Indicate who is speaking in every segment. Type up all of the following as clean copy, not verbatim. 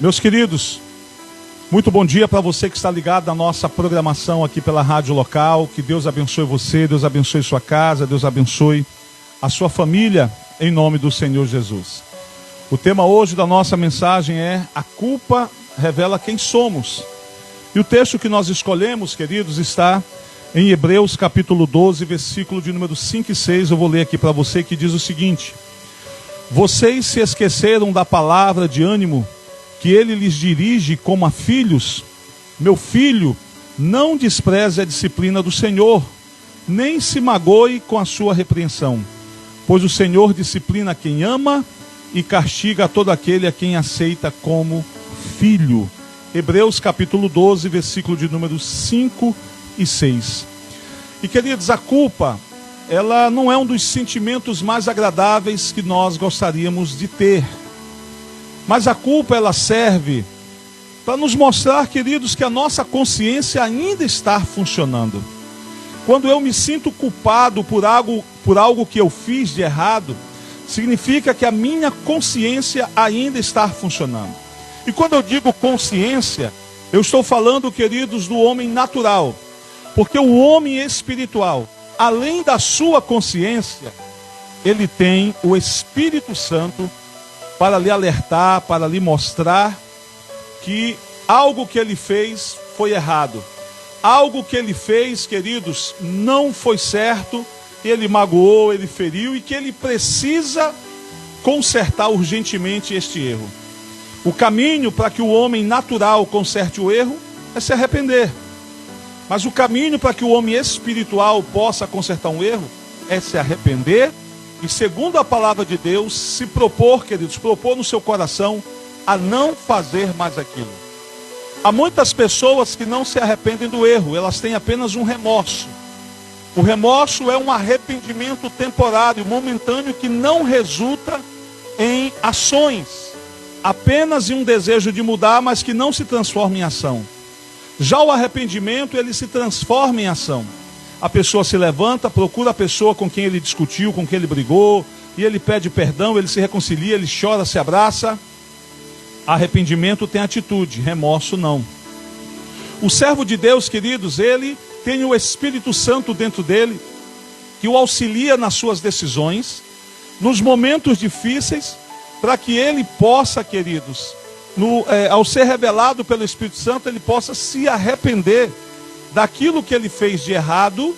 Speaker 1: Meus queridos, muito bom dia para você que está ligado na nossa programação aqui pela rádio local. Que Deus abençoe você, Deus abençoe sua casa, Deus abençoe a sua família, em nome do Senhor Jesus. O tema hoje da nossa mensagem é: a culpa revela quem somos. E o texto que nós escolhemos, queridos, está em Hebreus capítulo 12, versículo de número 5 e 6. Eu vou ler aqui para você, que diz o seguinte: vocês se esqueceram da palavra de ânimo que ele lhes dirige como a filhos. Meu filho, não despreze a disciplina do Senhor, nem se magoe com a sua repreensão, pois o Senhor disciplina quem ama e castiga a todo aquele a quem aceita como filho. Hebreus capítulo 12, versículo de número 5 e 6. E queridos, a culpa, ela não é um dos sentimentos mais agradáveis que nós gostaríamos de ter. Mas a culpa, ela serve para nos mostrar, queridos, que a nossa consciência ainda está funcionando. Quando eu me sinto culpado por algo que eu fiz de errado, significa que a minha consciência ainda está funcionando. E quando eu digo consciência, eu estou falando, queridos, do homem natural. Porque o homem espiritual, além da sua consciência, ele tem o Espírito Santo para lhe alertar, para lhe mostrar que algo que ele fez foi errado. Algo que ele fez, queridos, não foi certo, ele magoou, ele feriu, e que ele precisa consertar urgentemente este erro. O caminho para que o homem natural conserte o erro é se arrepender. Mas o caminho para que o homem espiritual possa consertar um erro é se arrepender e, segundo a palavra de Deus, se propor, queridos, propor no seu coração a não fazer mais aquilo. Há muitas pessoas que não se arrependem do erro, elas têm apenas um remorso. O remorso é um arrependimento temporário, momentâneo, que não resulta em ações, apenas em um desejo de mudar, mas que não se transforma em ação. Já o arrependimento, ele se transforma em ação. A pessoa se levanta, procura a pessoa com quem ele discutiu, com quem ele brigou, e ele pede perdão, ele se reconcilia, ele chora, se abraça. Arrependimento tem atitude, remorso não. O servo de Deus, queridos, ele tem o Espírito Santo dentro dele, que o auxilia nas suas decisões, nos momentos difíceis, para que ele possa, queridos, ao ser revelado pelo Espírito Santo, ele possa se arrepender daquilo que ele fez de errado,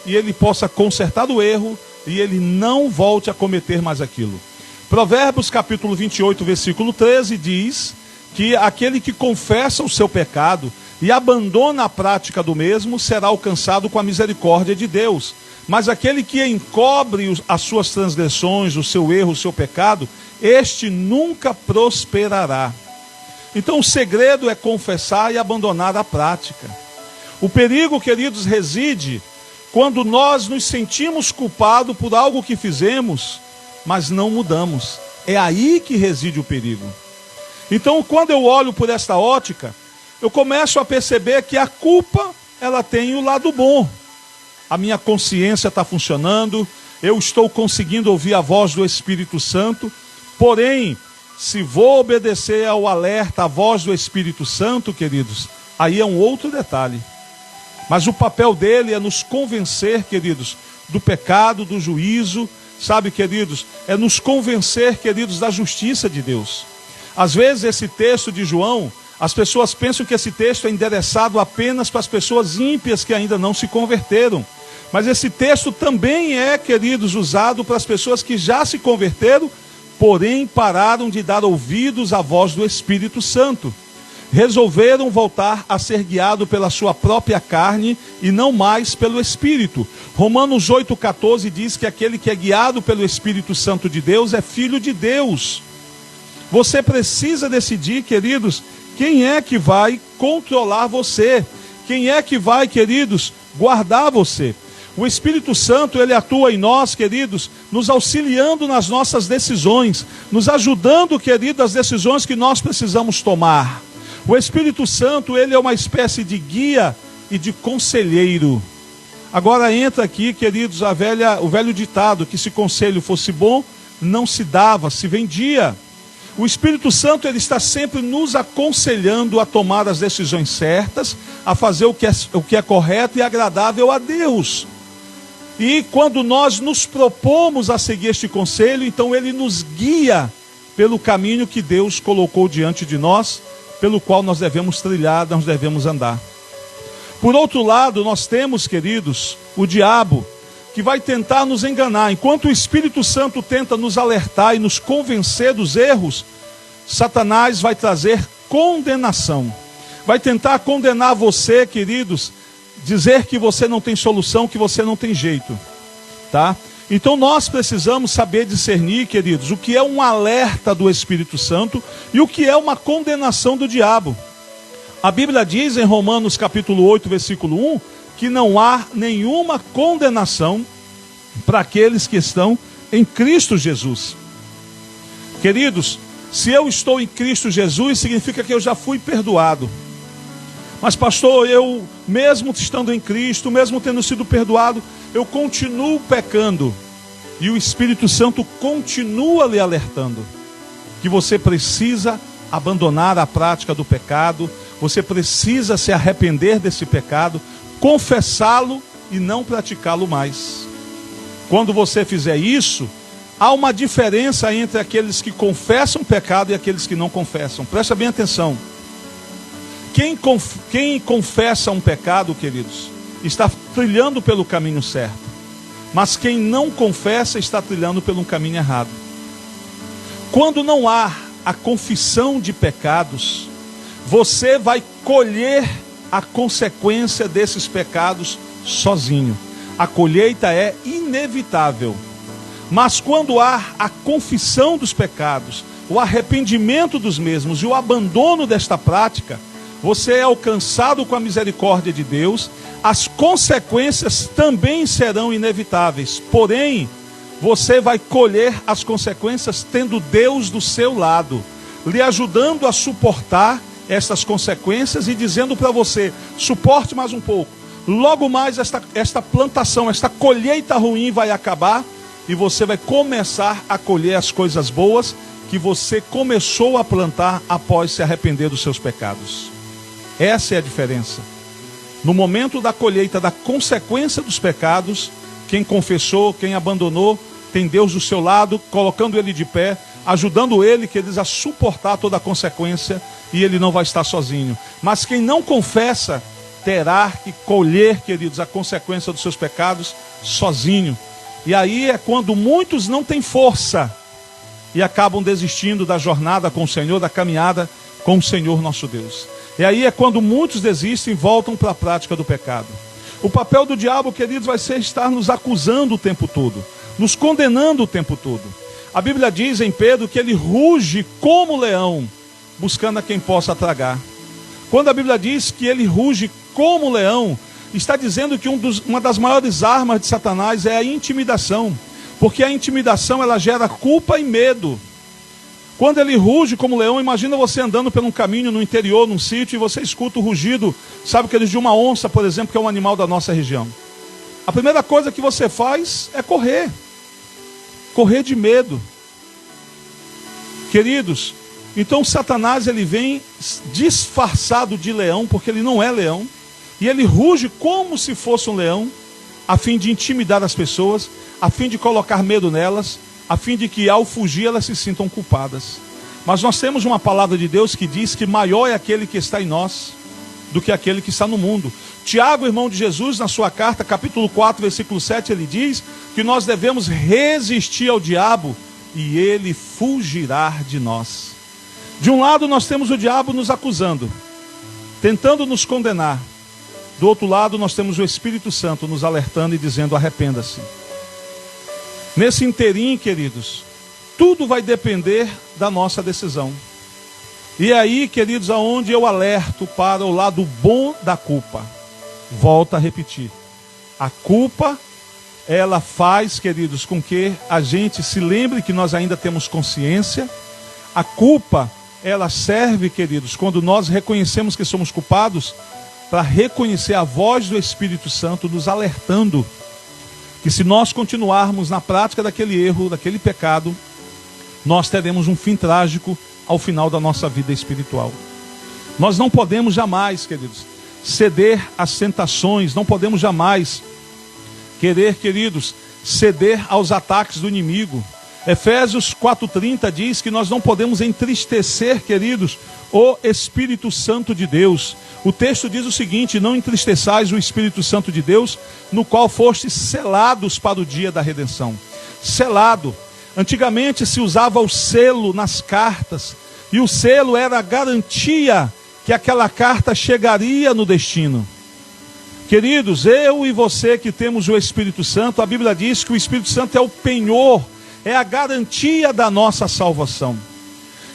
Speaker 1: e ele possa consertar o erro, e ele não volte a cometer mais aquilo. Provérbios capítulo 28, versículo 13 diz que aquele que confessa o seu pecado e abandona a prática do mesmo será alcançado com a misericórdia de Deus. Mas aquele que encobre as suas transgressões, o seu erro, o seu pecado, este nunca prosperará. Então o segredo é confessar e abandonar a prática. O perigo, queridos, reside quando nós nos sentimos culpados por algo que fizemos, mas não mudamos. É aí que reside o perigo. Então, quando eu olho por esta ótica, eu começo a perceber que a culpa, ela tem o lado bom. A minha consciência está funcionando, eu estou conseguindo ouvir a voz do Espírito Santo, porém, se vou obedecer ao alerta, à voz do Espírito Santo, queridos, aí é um outro detalhe. Mas o papel dele é nos convencer, queridos, do pecado, do juízo, sabe, queridos, é nos convencer, queridos, da justiça de Deus. Às vezes esse texto de João, as pessoas pensam que esse texto é endereçado apenas para as pessoas ímpias que ainda não se converteram. Mas esse texto também é, queridos, usado para as pessoas que já se converteram, porém pararam de dar ouvidos à voz do Espírito Santo. Resolveram voltar a ser guiado pela sua própria carne e não mais pelo Espírito. Romanos 8,14 diz que aquele que é guiado pelo Espírito Santo de Deus é filho de Deus. Você precisa decidir, queridos, quem é que vai controlar você, quem é que vai, queridos, guardar você. O Espírito Santo, ele atua em nós, queridos, nos auxiliando nas nossas decisões, nos ajudando, queridos, as decisões que nós precisamos tomar. O Espírito Santo, ele é uma espécie de guia e de conselheiro. Agora entra aqui, queridos, o velho ditado, que se conselho fosse bom, não se dava, se vendia. O Espírito Santo, ele está sempre nos aconselhando a tomar as decisões certas, a fazer o que é correto e agradável a Deus. E quando nós nos propomos a seguir este conselho, então ele nos guia pelo caminho que Deus colocou diante de nós, pelo qual nós devemos trilhar, nós devemos andar. Por outro lado, nós temos, queridos, o diabo, que vai tentar nos enganar. Enquanto o Espírito Santo tenta nos alertar e nos convencer dos erros, Satanás vai trazer condenação. Vai tentar condenar você, queridos, dizer que você não tem solução, que você não tem jeito, tá? Então nós precisamos saber discernir, queridos, o que é um alerta do Espírito Santo e o que é uma condenação do diabo. A Bíblia diz em Romanos capítulo 8, versículo 1, que não há nenhuma condenação para aqueles que estão em Cristo Jesus. Queridos, se eu estou em Cristo Jesus, significa que eu já fui perdoado. Mas pastor, eu mesmo estando em Cristo, mesmo tendo sido perdoado, eu continuo pecando. E o Espírito Santo continua lhe alertando que você precisa abandonar a prática do pecado, você precisa se arrepender desse pecado, confessá-lo e não praticá-lo mais. Quando você fizer isso, há uma diferença entre aqueles que confessam o pecado e aqueles que não confessam. Presta bem atenção. Quem confessa um pecado, queridos, está trilhando pelo caminho certo. Mas quem não confessa está trilhando pelo caminho errado. Quando não há a confissão de pecados, você vai colher a consequência desses pecados sozinho. A colheita é inevitável. Mas quando há a confissão dos pecados, o arrependimento dos mesmos e o abandono desta prática, você é alcançado com a misericórdia de Deus. As consequências também serão inevitáveis. Porém, você vai colher as consequências tendo Deus do seu lado, lhe ajudando a suportar essas consequências e dizendo para você: suporte mais um pouco. Logo mais esta plantação, esta colheita ruim vai acabar e você vai começar a colher as coisas boas que você começou a plantar após se arrepender dos seus pecados. Essa é a diferença. No momento da colheita, da consequência dos pecados, quem confessou, quem abandonou, tem Deus do seu lado, colocando ele de pé, ajudando ele, queridos, a suportar toda a consequência, e ele não vai estar sozinho. Mas quem não confessa, terá que colher, queridos, a consequência dos seus pecados sozinho. E aí é quando muitos não têm força e acabam desistindo da jornada com o Senhor, da caminhada com o Senhor nosso Deus. E aí é quando muitos desistem e voltam para a prática do pecado. O papel do diabo, queridos, vai ser estar nos acusando o tempo todo, nos condenando o tempo todo. A Bíblia diz em Pedro que ele ruge como leão, buscando a quem possa tragar. Quando a Bíblia diz que ele ruge como leão, está dizendo que uma das maiores armas de Satanás é a intimidação. Porque a intimidação, ela gera culpa e medo. Quando ele ruge como leão, imagina você andando por um caminho no interior, num sítio, e você escuta o rugido, sabe que eles de uma onça, por exemplo, que é um animal da nossa região. A primeira coisa que você faz é correr. Correr de medo. Queridos, então Satanás, ele vem disfarçado de leão, porque ele não é leão, e ele ruge como se fosse um leão, a fim de intimidar as pessoas, a fim de colocar medo nelas, a fim de que ao fugir elas se sintam culpadas. Mas nós temos uma palavra de Deus que diz que maior é aquele que está em nós do que aquele que está no mundo. Tiago, irmão de Jesus, na sua carta, capítulo 4, versículo 7, ele diz que nós devemos resistir ao diabo e ele fugirá de nós. De um lado nós temos o diabo nos acusando, tentando nos condenar. Do outro lado nós temos o Espírito Santo nos alertando e dizendo: arrependa-se. Nesse inteirinho, queridos, tudo vai depender da nossa decisão. E é aí, queridos, aonde eu alerto para o lado bom da culpa. Volto a repetir. A culpa, ela faz, queridos, com que a gente se lembre que nós ainda temos consciência. A culpa, ela serve, queridos, quando nós reconhecemos que somos culpados, para reconhecer a voz do Espírito Santo nos alertando que se nós continuarmos na prática daquele erro, daquele pecado, nós teremos um fim trágico ao final da nossa vida espiritual. Nós não podemos jamais, queridos, ceder às tentações, não podemos jamais querer, queridos, ceder aos ataques do inimigo. Efésios 4:30 diz que nós não podemos entristecer, queridos, o Espírito Santo de Deus. O texto diz o seguinte: não entristeçais o Espírito Santo de Deus, no qual fostes selados para o dia da redenção. Selado. Antigamente se usava o selo nas cartas, e o selo era a garantia que aquela carta chegaria no destino. Queridos, eu e você que temos o Espírito Santo, a Bíblia diz que o Espírito Santo é o penhor, é a garantia da nossa salvação.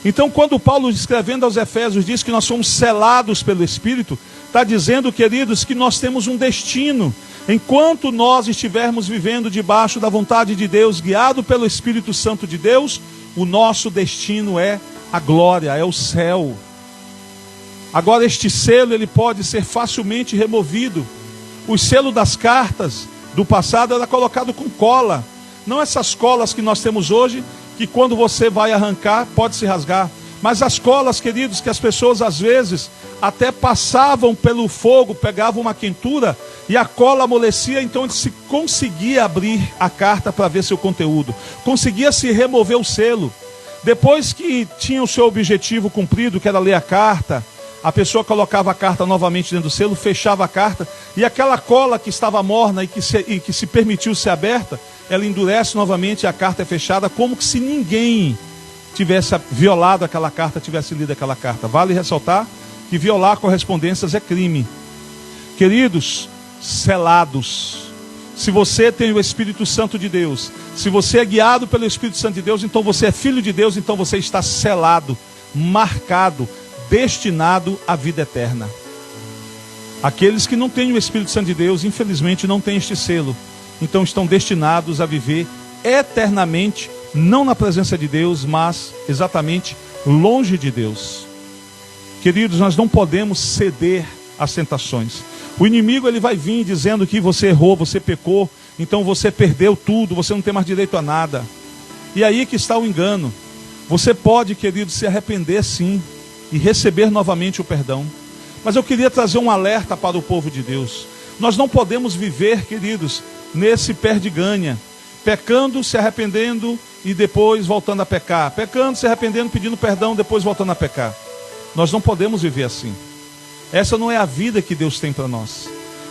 Speaker 1: Então, quando Paulo, escrevendo aos Efésios, diz que nós somos selados pelo Espírito, está dizendo, queridos, que nós temos um destino. Enquanto nós estivermos vivendo debaixo da vontade de Deus, guiado pelo Espírito Santo de Deus, o nosso destino é a glória, é o céu. Agora, este selo, ele pode ser facilmente removido. O selo das cartas do passado era colocado com cola. Não essas colas que nós temos hoje, que quando você vai arrancar, pode se rasgar. Mas as colas, queridos, que as pessoas às vezes até passavam pelo fogo, pegavam uma quentura e a cola amolecia, então se conseguia abrir a carta para ver seu conteúdo. Conseguia se remover o selo. Depois que tinha o seu objetivo cumprido, que era ler a carta, a pessoa colocava a carta novamente dentro do selo, fechava a carta, e aquela cola que estava morna e que se permitiu ser aberta, ela endurece novamente e a carta é fechada, como que se ninguém tivesse violado aquela carta, tivesse lido aquela carta. Vale ressaltar que violar correspondências é crime. Queridos, selados. Se você tem o Espírito Santo de Deus, se você é guiado pelo Espírito Santo de Deus, então você é filho de Deus, então você está selado, marcado, destinado à vida eterna. Aqueles que não têm o Espírito Santo de Deus, infelizmente não têm este selo, então estão destinados a viver eternamente, não na presença de Deus, mas exatamente longe de Deus. Queridos, nós não podemos ceder às tentações. O inimigo, ele vai vir dizendo que você errou, você pecou, então você perdeu tudo, você não tem mais direito a nada. E aí que está o engano. Você pode, querido, se arrepender sim e receber novamente o perdão. Mas eu queria trazer um alerta para o povo de Deus. Nós não podemos viver, queridos, nesse perde-ganha, pecando, se arrependendo e depois voltando a pecar, pecando, se arrependendo, pedindo perdão, depois voltando a pecar. Nós não podemos viver assim. Essa não é a vida que Deus tem para nós.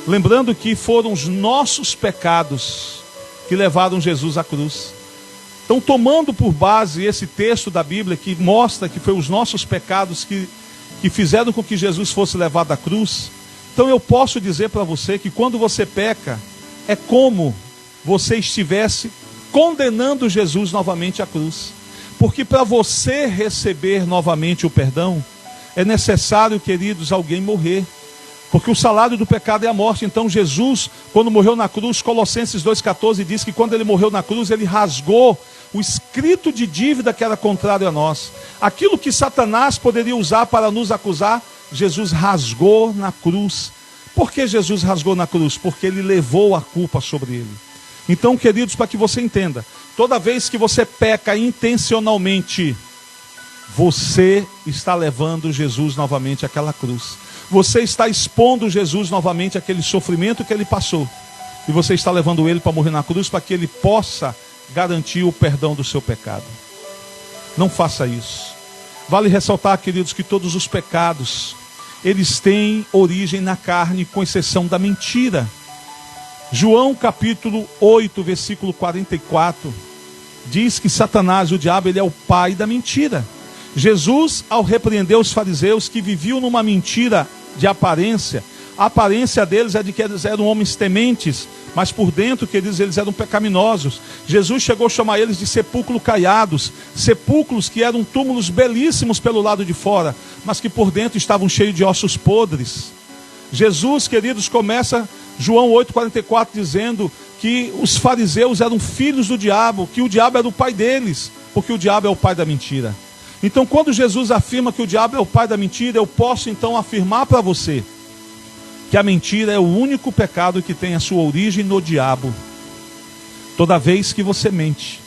Speaker 1: Lembrando que foram os nossos pecados que levaram Jesus à cruz. Então, tomando por base esse texto da Bíblia que mostra que foi os nossos pecados que fizeram com que Jesus fosse levado à cruz, então eu posso dizer para você que quando você peca, é como você estivesse condenando Jesus novamente à cruz. Porque para você receber novamente o perdão, é necessário, queridos, alguém morrer. Porque o salário do pecado é a morte. Então Jesus, quando morreu na cruz, Colossenses 2,14 diz que quando ele morreu na cruz, ele rasgou o escrito de dívida que era contrário a nós. Aquilo que Satanás poderia usar para nos acusar, Jesus rasgou na cruz. Por que Jesus rasgou na cruz? Porque ele levou a culpa sobre ele. Então, queridos, para que você entenda, toda vez que você peca intencionalmente, você está levando Jesus novamente àquela cruz. Você está expondo Jesus novamente àquele sofrimento que ele passou. E você está levando ele para morrer na cruz para que ele possa garantir o perdão do seu pecado. Não faça isso. Vale ressaltar, queridos, que todos os pecados, eles têm origem na carne, com exceção da mentira. João capítulo 8, versículo 44, diz que Satanás, o diabo, ele é o pai da mentira. Jesus, ao repreender os fariseus que viviam numa mentira de aparência, a aparência deles é de que eles eram homens tementes, mas por dentro, queridos, eles eram pecaminosos. Jesus chegou a chamar eles de sepulcros caiados, sepulcros que eram túmulos belíssimos pelo lado de fora, mas que por dentro estavam cheios de ossos podres. Jesus, queridos, começa João 8,44 dizendo que os fariseus eram filhos do diabo, que o diabo era o pai deles, porque o diabo é o pai da mentira. Então, quando Jesus afirma que o diabo é o pai da mentira, eu posso então afirmar para você que a mentira é o único pecado que tem a sua origem no diabo. Toda vez que você mente,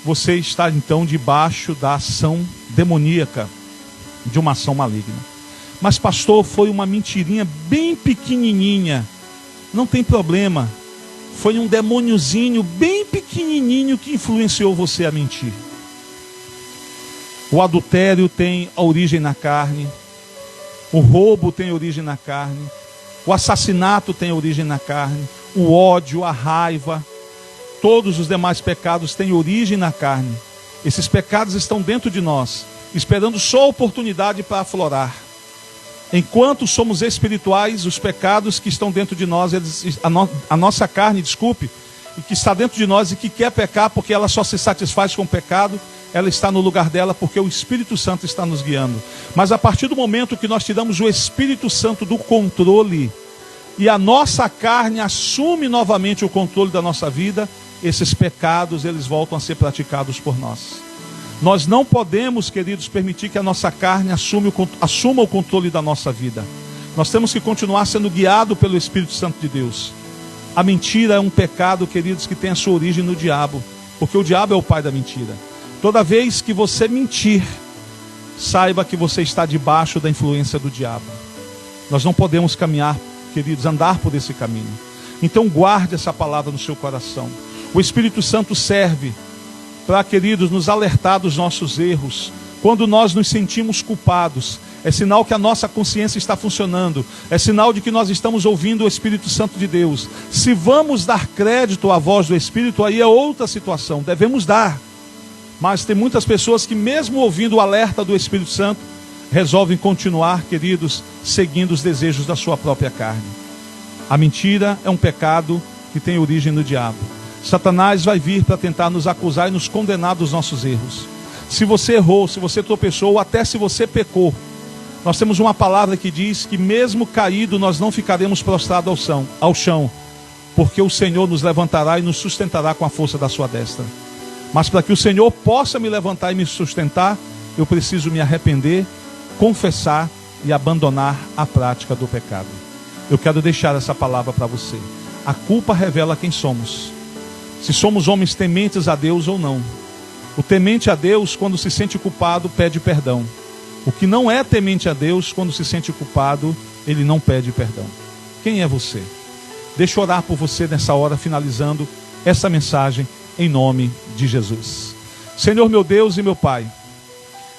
Speaker 1: você está então debaixo da ação demoníaca, de uma ação maligna. Mas pastor, foi uma mentirinha bem pequenininha. Não tem problema. Foi um demôniozinho bem pequenininho que influenciou você a mentir. O adultério tem a origem na carne. O roubo tem origem na carne. O assassinato tem origem na carne. O ódio, a raiva, todos os demais pecados têm origem na carne. Esses pecados estão dentro de nós, esperando só a oportunidade para aflorar. Enquanto somos espirituais, os pecados que estão dentro de nós, a nossa carne, e que está dentro de nós e que quer pecar, porque ela só se satisfaz com o pecado, ela está no lugar dela porque o Espírito Santo está nos guiando. Mas a partir do momento que nós tiramos o Espírito Santo do controle e a nossa carne assume novamente o controle da nossa vida, esses pecados eles voltam a ser praticados por nós. Nós não podemos, queridos, permitir que a nossa carne assuma o controle da nossa vida. Nós temos que continuar sendo guiados pelo Espírito Santo de Deus. A mentira é um pecado, queridos, que tem a sua origem no diabo, porque o diabo é o pai da mentira. Toda vez que você mentir, saiba que você está debaixo da influência do diabo. Nós não podemos caminhar, queridos, andar por esse caminho. Então guarde essa palavra no seu coração. O Espírito Santo serve para, queridos, nos alertar dos nossos erros. Quando nós nos sentimos culpados, é sinal que a nossa consciência está funcionando. É sinal de que nós estamos ouvindo o Espírito Santo de Deus. Se vamos dar crédito à voz do Espírito, aí é outra situação. Devemos dar. Mas tem muitas pessoas que, mesmo ouvindo o alerta do Espírito Santo, resolvem continuar, queridos, seguindo os desejos da sua própria carne. A mentira é um pecado que tem origem no diabo. Satanás vai vir para tentar nos acusar e nos condenar dos nossos erros. Se você errou, se você tropeçou, ou até se você pecou, nós temos uma palavra que diz que mesmo caído nós não ficaremos prostrados ao chão, porque o Senhor nos levantará e nos sustentará com a força da sua destra. Mas para que o Senhor possa me levantar e me sustentar, eu preciso me arrepender, confessar e abandonar a prática do pecado. Eu quero deixar essa palavra para você. A culpa revela quem somos. Se somos homens tementes a Deus ou não. O temente a Deus, quando se sente culpado, pede perdão. O que não é temente a Deus, quando se sente culpado, ele não pede perdão. Quem é você? Deixa eu orar por você nessa hora, finalizando essa mensagem, em nome de Jesus. Senhor, meu Deus e meu Pai,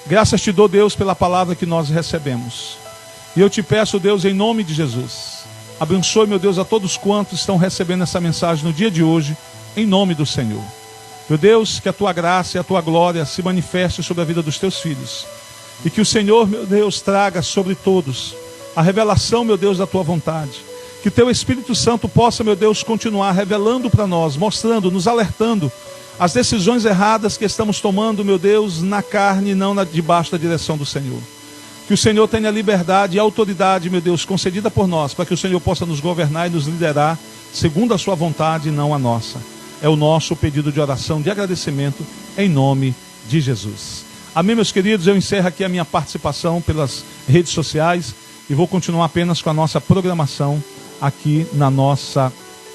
Speaker 1: graças te dou, Deus, pela palavra que nós recebemos. E eu te peço, Deus, em nome de Jesus, abençoe, meu Deus, a todos quantos estão recebendo essa mensagem no dia de hoje, em nome do Senhor. Meu Deus, que a tua graça e a tua glória se manifeste sobre a vida dos teus filhos. E que o Senhor, meu Deus, traga sobre todos a revelação, meu Deus, da tua vontade. Que teu Espírito Santo possa, meu Deus, continuar revelando para nós, mostrando, nos alertando as decisões erradas que estamos tomando, meu Deus, na carne e não debaixo da direção do Senhor. Que o Senhor tenha liberdade e autoridade, meu Deus, concedida por nós, para que o Senhor possa nos governar e nos liderar segundo a sua vontade e não a nossa. É o nosso pedido de oração, de agradecimento, em nome de Jesus. Amém, meus queridos? Eu encerro aqui a minha participação pelas redes sociais e vou continuar apenas com a nossa programação aqui na nossa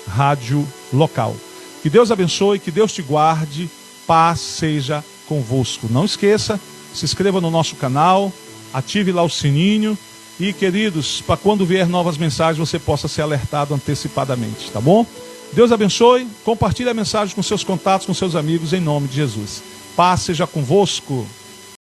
Speaker 1: rádio local. Que Deus abençoe, que Deus te guarde, paz seja convosco. Não esqueça, se inscreva no nosso canal, ative lá o sininho e, queridos, para quando vier novas mensagens você possa ser alertado antecipadamente, tá bom? Deus abençoe, compartilhe a mensagem com seus contatos, com seus amigos, em nome de Jesus. Paz seja convosco.